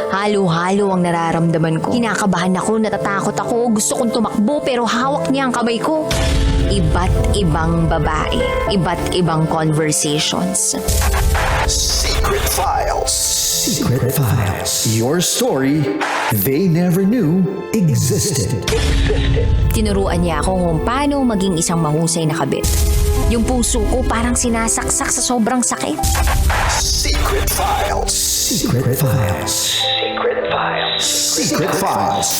Halo-halo ang nararamdaman ko. Kinakabahan ako, natatakot ako, gusto kong tumakbo pero hawak niya ang kamay ko. Iba't ibang babae, iba't ibang conversations. Secret Files. Secret Files. Your story they never knew existed. Tinuruan niya ako kung paano maging isang mahusay na kabit. Yung puso ko parang sinasaksak sa sobrang sakit. Secret Files. Secret Files. Secret Files. Secret Files.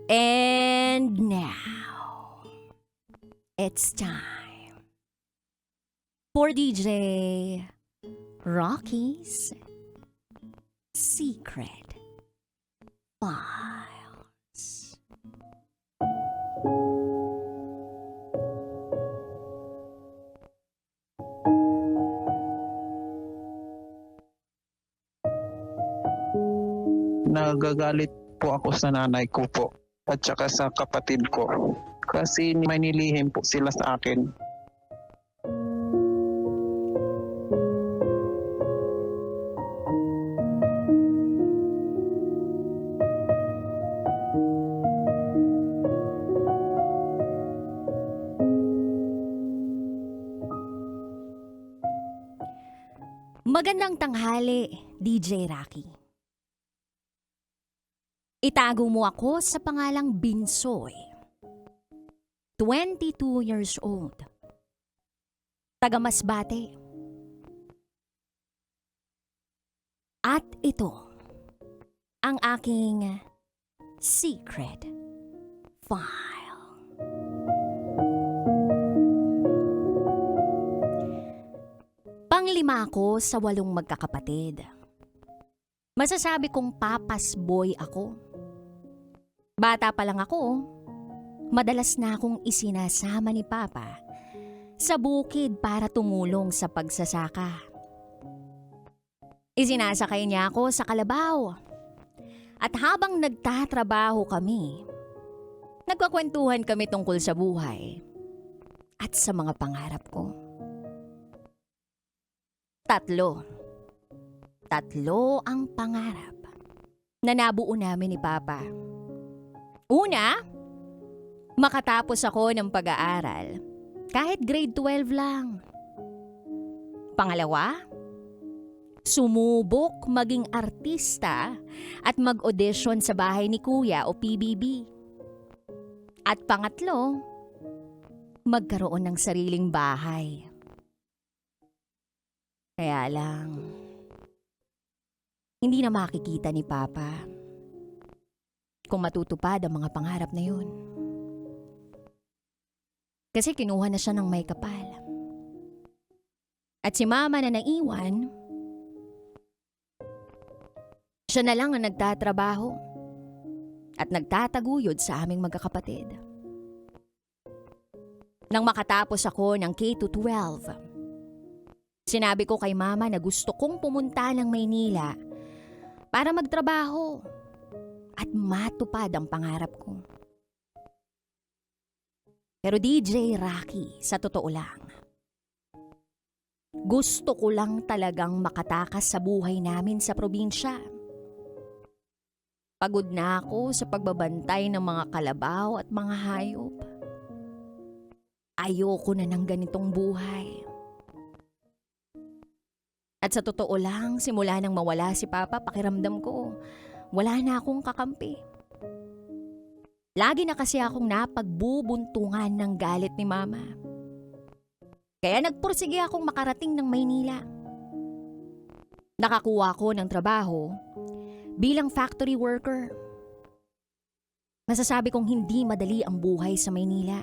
And now, it's time for DJ Rocky's Secret Files. Nagagalit po ako sa nanay ko po at saka sa kapatid ko kasi may nilihim po sila sa akin. Magandang tanghali, DJ Rocky. Itago mo ako sa pangalang Binsoy. 22 years old. Taga Masbate. At ito ang aking secret file. Panglima ako sa 8 magkakapatid. Masasabi kong papas boy ako. Bata pa lang ako, madalas na akong isinasama ni Papa sa bukid para tumulong sa pagsasaka. Isinasakay niya ako sa kalabaw. At habang nagtatrabaho kami, nagkakwentuhan kami tungkol sa buhay at sa mga pangarap ko. Tatlo ang pangarap na nabuo namin ni Papa. Una, makatapos ako ng pag-aaral kahit grade 12 lang. Pangalawa, sumubok maging artista at mag-audition sa bahay ni Kuya o PBB. At pangatlo, magkaroon ng sariling bahay. Kaya lang, hindi na makikita ni Papa kung matutupad ang mga pangarap na yun. Kasi kinuha na siya ng may kapal. At si Mama na naiwan, siya na lang ang nagtatrabaho at nagtataguyod sa aming magkakapatid. Nang makatapos ako ng K-12, sinabi ko kay Mama na gusto kong pumunta ng Maynila para magtrabaho at matupad ang pangarap ko. Pero DJ Rocky, sa totoo lang, gusto ko lang talagang makatakas sa buhay namin sa probinsya. Pagod na ako sa pagbabantay ng mga kalabaw at mga hayop. Ayoko na ng ganitong buhay. At sa totoo lang, simula nang mawala si Papa, pakiramdam ko, wala na akong kakampi. Lagi na kasi akong napagbubuntungan ng galit ni Mama. Kaya nagpursige akong makarating ng Maynila. Nakakuha ko ng trabaho bilang factory worker. Masasabi kong hindi madali ang buhay sa Maynila.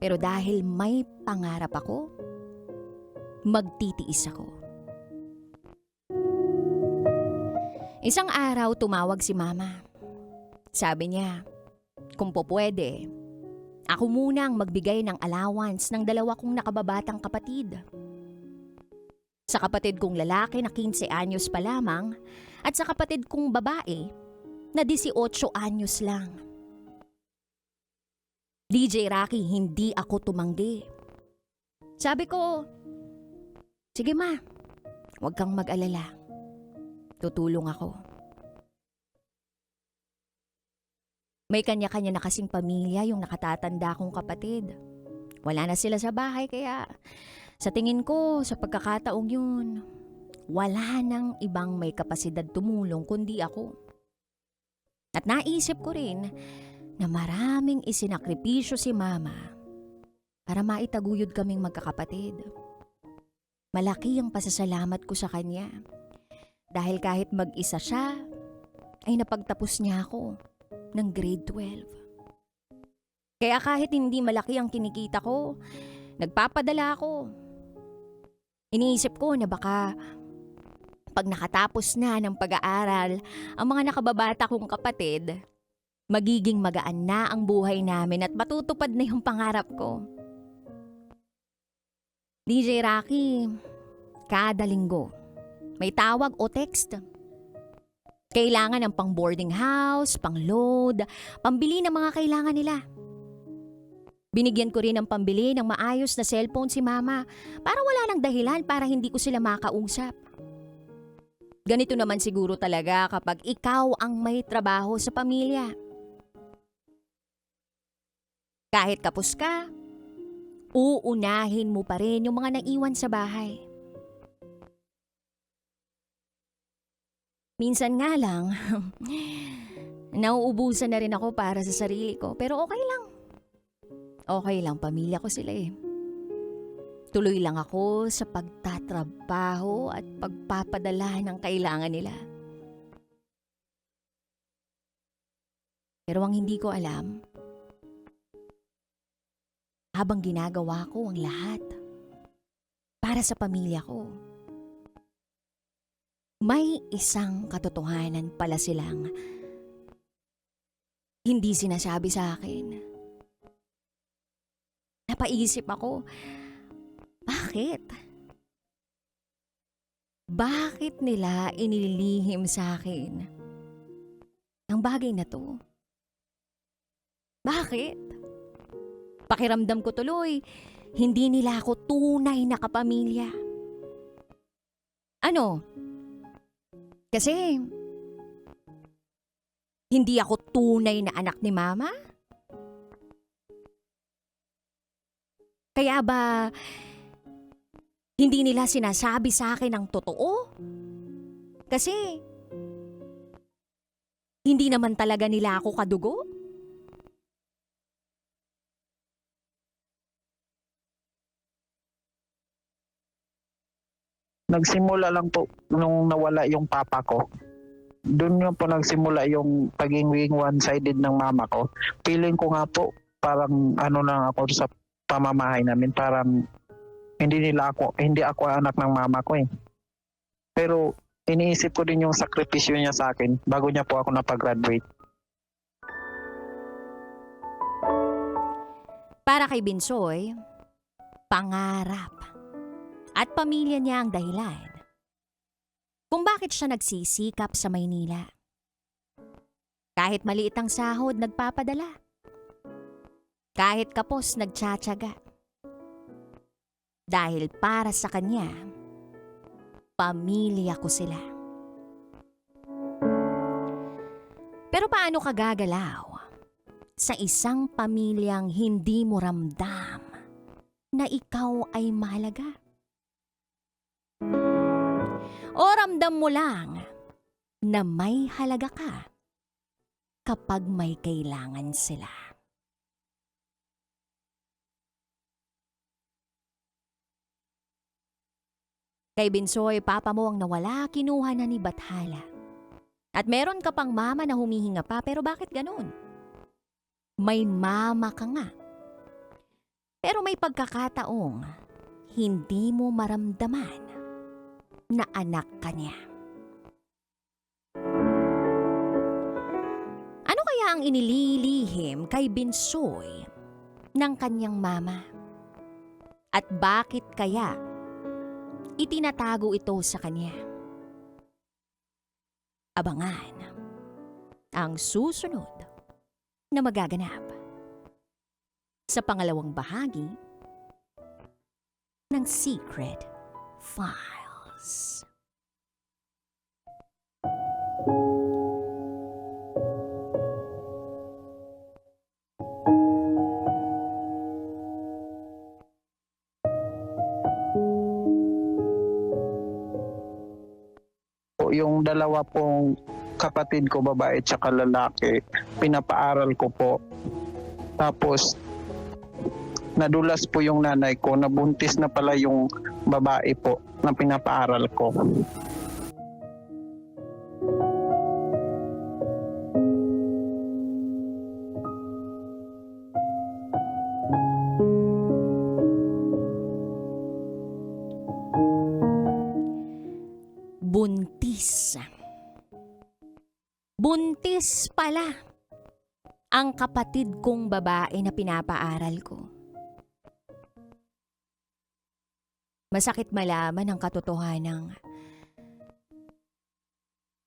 Pero dahil may pangarap ako, magtitiis ako. Isang araw tumawag si Mama. Sabi niya, kung po pwede, ako muna ang magbigay ng allowance ng 2 kong nakababatang kapatid. Sa kapatid kong lalaki na 15 anyos pa lamang at sa kapatid kong babae na 18 anyos lang. DJ Rocky, hindi ako tumanggi. Sabi ko, sige ma, huwag kang mag-alala. Tutulong ako. May kanya-kanya na kasing pamilya yung nakatatanda kong kapatid. Wala na sila sa bahay kaya sa tingin ko sa pagkakataong yun, wala nang ibang may kapasidad tumulong kundi ako. At naisip ko rin na maraming isinakripisyo si mama para maitaguyod kaming magkakapatid. Malaki ang pasasalamat ko sa kanya dahil kahit mag-isa siya ay napagtapos niya ako ng grade 12. Kaya kahit hindi malaki ang kinikita ko, nagpapadala ako. Iniisip ko na baka pag nakatapos na ng pag-aaral ang mga nakababata kong kapatid, magiging magaan na ang buhay namin at matutupad na yung pangarap ko. DJ Rocky, kada linggo, may tawag o text. Kailangan ng pang boarding house, pang load, pambili ng mga kailangan nila. Binigyan ko rin ng pambili ng maayos na cellphone si mama para wala nang dahilan para hindi ko sila makausap. Ganito naman siguro talaga kapag ikaw ang may trabaho sa pamilya. Kahit kapos ka, uunahin mo pa rin yung mga naiwan sa bahay. Minsan nga lang, nauubusan na rin ako para sa sarili ko. Pero okay lang. Okay lang, pamilya ko sila eh. Tuloy lang ako sa pagtatrabaho at pagpapadala ng kailangan nila. Pero ang hindi ko alam, habang ginagawa ko ang lahat para sa pamilya ko, may isang katotohanan pala silang hindi sinasabi sa akin. Napaisip ako, bakit? Bakit nila inililihim sa akin ang bagay na to? Bakit? Pakiramdam ko tuloy, hindi nila ako tunay na kapamilya. Ano? Kasi hindi ako tunay na anak ni mama? Kaya ba hindi nila sinasabi sa akin ang totoo? Kasi hindi naman talaga nila ako kadugo? Nagsimula lang po nung nawala yung papa ko. Doon nga po nagsimula yung pagiging one-sided ng mama ko. Feeling ko nga po parang ano lang ako sa pamamahay namin, parang hindi ako anak ng mama ko eh. Pero iniisip ko din yung sakripisyo niya sa akin bago niya po ako napag-graduate. Para kay Binsoy, pangarap at pamilya niya ang dahilan kung bakit siya nagsisikap sa Maynila. Kahit maliit ang sahod, nagpapadala. Kahit kapos, nagtsatsaga. Dahil para sa kanya, pamilya ko sila. Pero paano ka gagalaw sa isang pamilyang hindi mo ramdam na ikaw ay mahalaga? O ramdam mo lang na may halaga ka kapag may kailangan sila? Kay Binsoy, papa mo ang nawala, kinuha na ni Bathala. At meron ka pang mama na humihinga pa, pero bakit ganun? May mama ka nga. Pero may pagkakataong hindi mo maramdaman na anak ka niya. Ano kaya ang inililihim kay Binsoy ng kanyang mama? At bakit kaya itinatago ito sa kanya? Abangan ang susunod na magaganap sa pangalawang bahagi ng Secret Files. Yung dalawa pong kapatid ko, babae at saka lalaki, pinapaaral ko po. Tapos, nadulas po yung nanay ko, nabuntis na pala yung babae po na pinapaaral ko. Buntis. Buntis pala ang kapatid kong babae na pinapaaral ko. Masakit malaman ang katotohanan.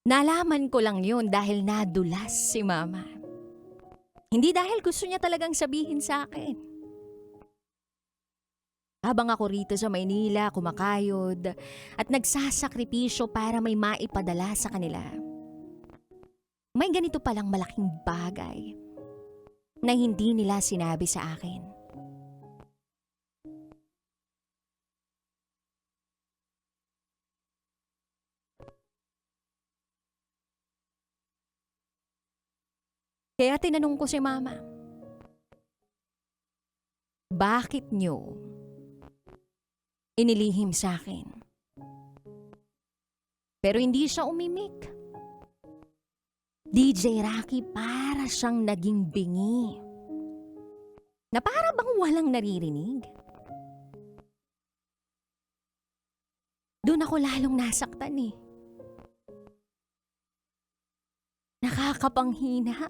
Nalaman ko lang yun dahil nadulas si mama. Hindi dahil gusto niya talagang sabihin sa akin. Habang ako rito sa Maynila, kumakayod at nagsasakripisyo para may maipadala sa kanila. May ganito palang malaking bagay na hindi nila sinabi sa akin. Kaya tinanong ko si mama, bakit niyo inilihim sa akin? Pero hindi siya umimik. DJ Rocky, para siyang naging bingi. Na para bang walang naririnig. Doon ako lalong nasaktan eh. Nakakapanghina.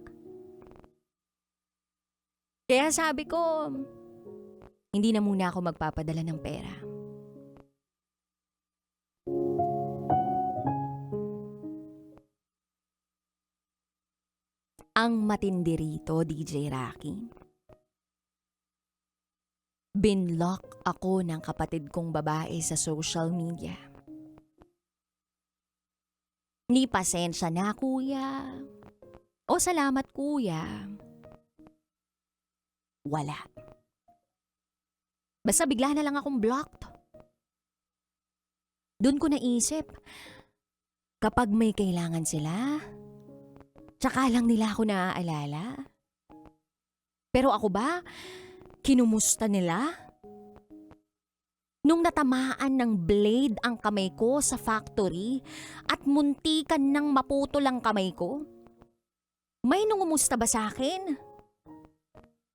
Kaya sabi ko, hindi na muna ako magpapadala ng pera. Ang matindi rito, DJ Rocky. Binlock ako ng kapatid kong babae sa social media. Ni pasensya na kuya. O salamat kuya. Wala. Basta bigla na lang akong blocked. Doon ko naisip, kapag may kailangan sila, tsaka lang nila ako naaalala. Pero ako ba, kinumusta nila? Nung natamaan ng blade ang kamay ko sa factory at muntikan ng maputol ang kamay ko, may nungumusta ba sa akin?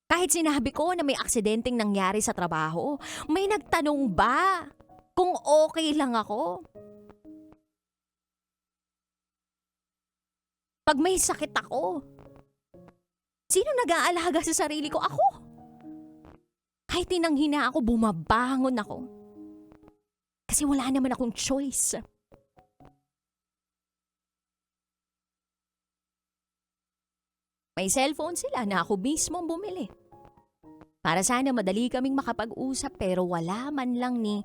Kahit sinabi ko na may aksidenteng nangyari sa trabaho, may nagtanong ba kung okay lang ako? Pag may sakit ako, sino nag-aalaga sa sarili ko? Ako. Kahit tinanghina ako, bumabangon ako. Kasi wala naman akong choice. May cellphone sila na ako mismo bumili. Para sana madali kaming makapag-usap pero wala man lang ni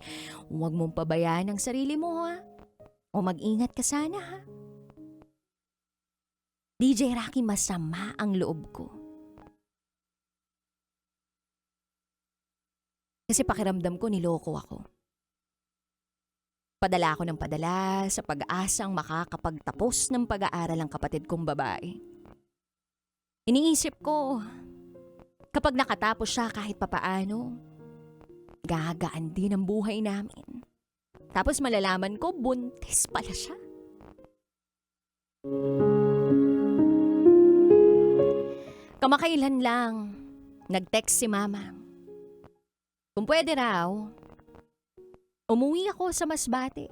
huwag mong pabayaan ang sarili mo ha. O mag-ingat ka sana ha. DJ Rocky, masama ang loob ko. Kasi pakiramdam ko niloko ako. Padala ako ng padala sa pag-asang makakapagtapos ng pag-aaral ang kapatid kong babae. Iniisip ko, kapag nakatapos siya kahit papaano, gagaan din ang buhay namin. Tapos malalaman ko, buntis pala siya. Kamakailan lang, nag-text si mama. Kung pwede raw, umuwi ako sa Masbate.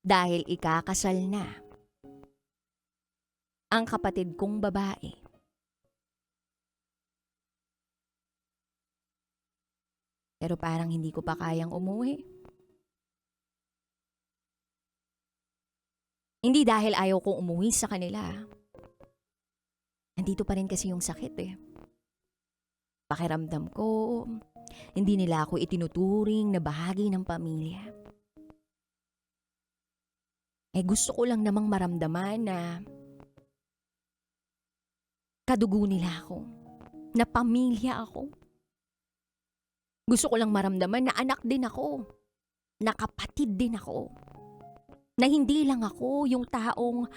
Dahil ikakasal na ang kapatid kong babae. Pero parang hindi ko pa kayang umuwi. Hindi dahil ayaw kong umuwi sa kanila. Nandito pa rin kasi yung sakit eh. Pakiramdam ko, hindi nila ako itinuturing na bahagi ng pamilya. Gusto ko lang namang maramdaman na kadugo nila ako, na pamilya ako. Gusto ko lang maramdaman na anak din ako, na kapatid din ako, na hindi lang ako yung taong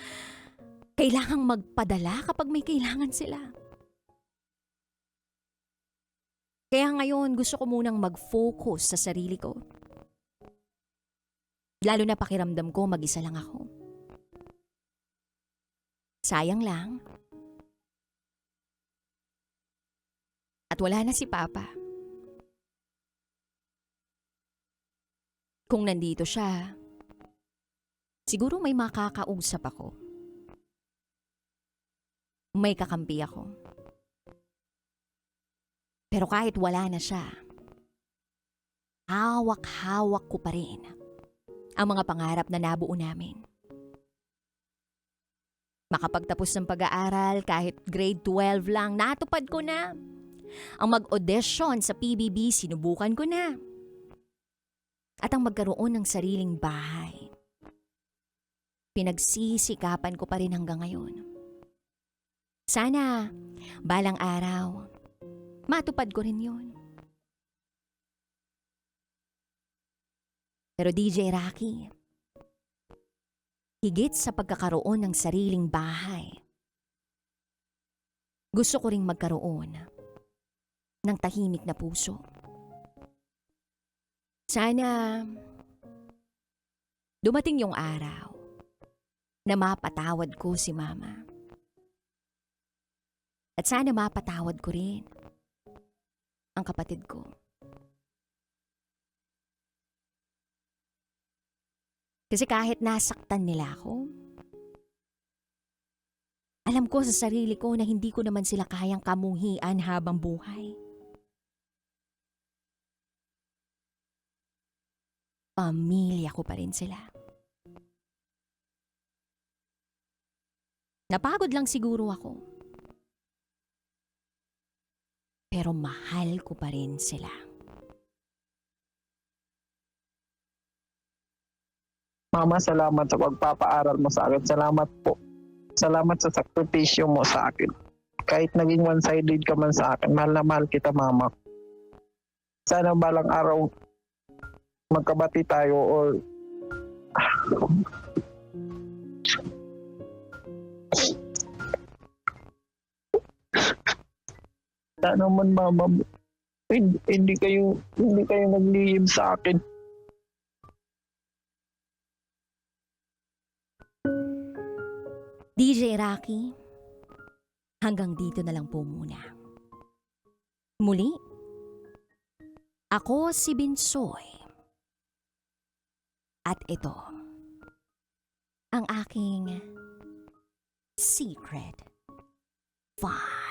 kailangang magpadala kapag may kailangan sila. Kaya ngayon gusto ko munang mag-focus sa sarili ko. Lalo na pakiramdam ko mag-isa lang ako. Sayang lang. At wala na si Papa. Kung nandito siya, siguro may makakausap ako. May kakampi ako. Pero kahit wala na siya, hawak-hawak ko pa rin ang mga pangarap na nabuo namin. Makapagtapos ng pag-aaral kahit grade 12 lang, natupad ko na. Ang mag-audition sa PBB, sinubukan ko na. At ang magkaroon ng sariling bahay, pinagsisikapan ko pa rin hanggang ngayon. Sana, balang araw, matupad ko rin yun. Pero DJ Rocky, higit sa pagkakaroon ng sariling bahay, gusto ko ring magkaroon ng tahimik na puso. Sana dumating yung araw na mapatawad ko si Mama. At sana mapatawad ko rin ang kapatid ko. Kasi kahit nasaktan nila ako, alam ko sa sarili ko na hindi ko naman sila kayang kamuhian habang buhay. Pamilya ko pa rin sila. Napagod lang siguro ako. Pero mahal ko pa rin sila. Mama, salamat sa pagpapaaral mo sa akin. Salamat po. Salamat sa sakripisyo mo sa akin. Kahit naging one-sided ka man sa akin, mahal na mahal kita, Mama. Sana balang araw magkabati tayo or sana man, Mama, hindi kayo naglihim sa akin. DJ Rocky, hanggang dito na lang po muna. Muli, ako si Binsoy. At ito, ang aking Secret 5.